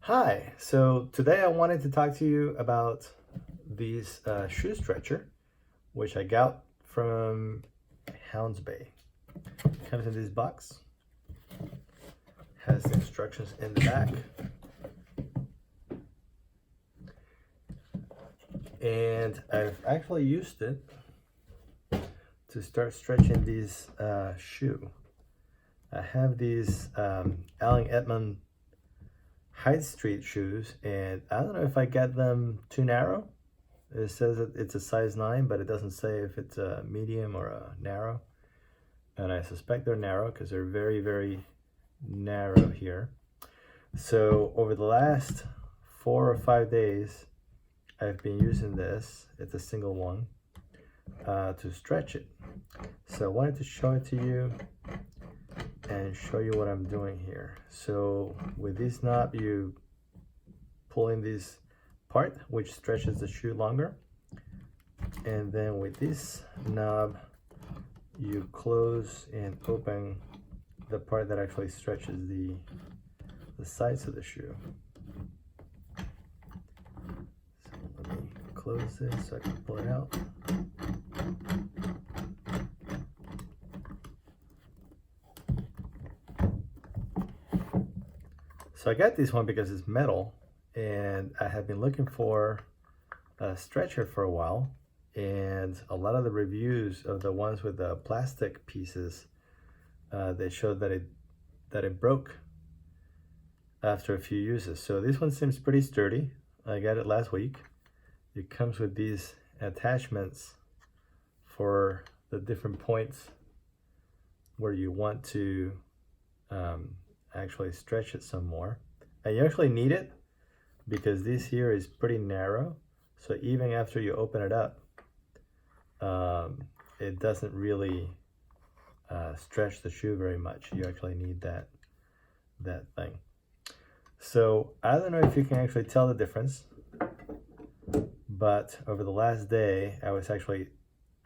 Hi, so today I wanted to talk to you about these shoe stretcher, which I got from Hounds Bay. Comes in this box, has the instructions in the back, and I've actually used it to start stretching these shoe. I have these Allen Edmond High Street shoes, and I don't know if I get them too narrow. It says that it's a size 9, but it doesn't say if it's a medium or a narrow. And I suspect they're narrow because they're very, very narrow here. So over the last 4 or 5 days, I've been using this. It's a single one to stretch it. So I wanted to show it to you and show you what I'm doing here. So with this knob, you pull in this part, which stretches the shoe longer. And then with this knob, you close and open the part that actually stretches the sides of the shoe. So let me close this so I can pull it out. So I got this one because it's metal, and I have been looking for a stretcher for a while, and a lot of the reviews of the ones with the plastic pieces, they showed that it broke after a few uses. So this one seems pretty sturdy. I got it last week. It comes with these attachments for the different points where you want to actually stretch it some more. And you actually need it because this here is pretty narrow. So even after you open it up, it doesn't really stretch the shoe very much. You actually need that thing. So I don't know if you can actually tell the difference, but over the last day, I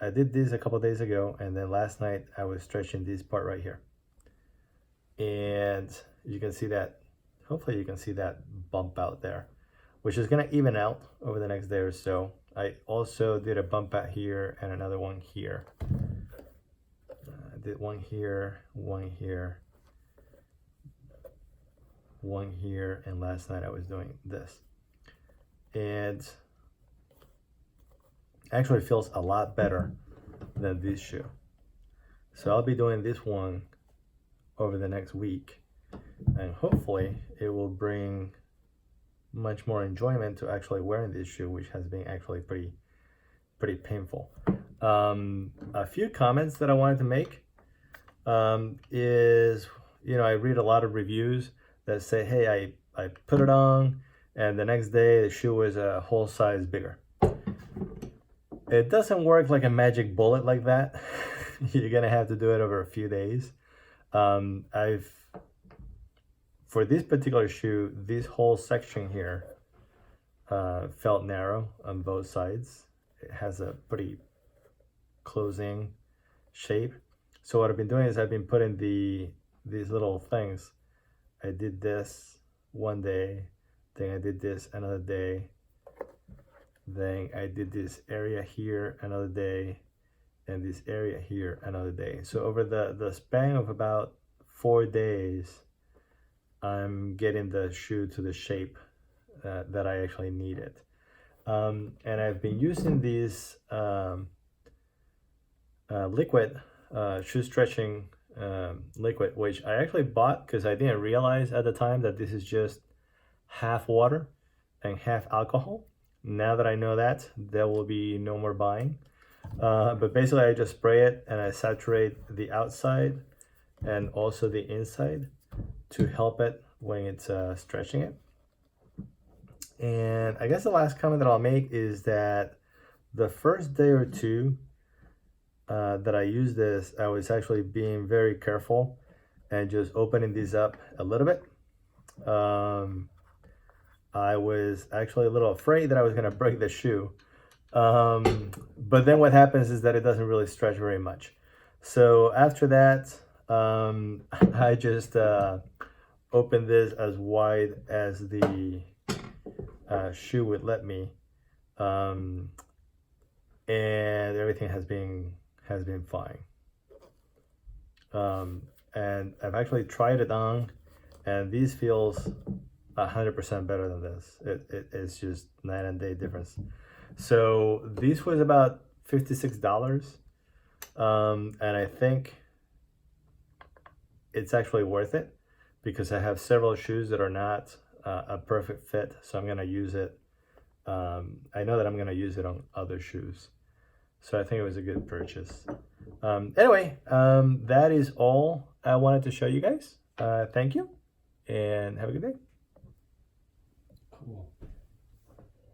did this a couple days ago, and then last night I was stretching this part right here. And you can see that, hopefully you can see that bump out there, which is gonna even out over the next day or so. I also did a bump out here and another one here. I did one here, one here, one here, and last night I was doing this. And actually feels a lot better than this shoe. So I'll be doing this one over the next week, and hopefully it will bring much more enjoyment to actually wearing this shoe, which has been actually pretty painful. A few comments that I wanted to make is, I read a lot of reviews that say, hey, I put it on and the next day the shoe was a whole size bigger. It doesn't work like a magic bullet like that. You're gonna have to do it over a few days. For this particular shoe, this whole section here felt narrow on both sides. It has a pretty closing shape. So what I've been doing is I've been putting these little things. I did this one day, then I did this another day, then I did this area here another day, and this area here another day. So over the span of about 4 days, I'm getting the shoe to the shape that I actually needed. And I've been using these liquid shoe stretching liquid, which I actually bought because I didn't realize at the time that this is just half water and half alcohol. Now that I know that, there will be no more buying. But basically I just spray it and I saturate the outside and also the inside to help it when it's stretching it. And I guess the last comment that I'll make is that the first day or two that I used this, I was actually being very careful and just opening these up a little bit. I was actually a little afraid that I was gonna break the shoe. But then what happens is that it doesn't really stretch very much. So after that, I just open this as wide as the shoe would let me, and everything has been fine. And I've actually tried it on, and these feels 100% better than this. It's just night and day difference. So this was about $56, and I think it's actually worth it because I have several shoes that are not a perfect fit, so I'm gonna use it. I know that I'm gonna use it on other shoes, so I think it was a good purchase. Anyway, that is all I wanted to show you guys. Thank you, and have a good day. Cool.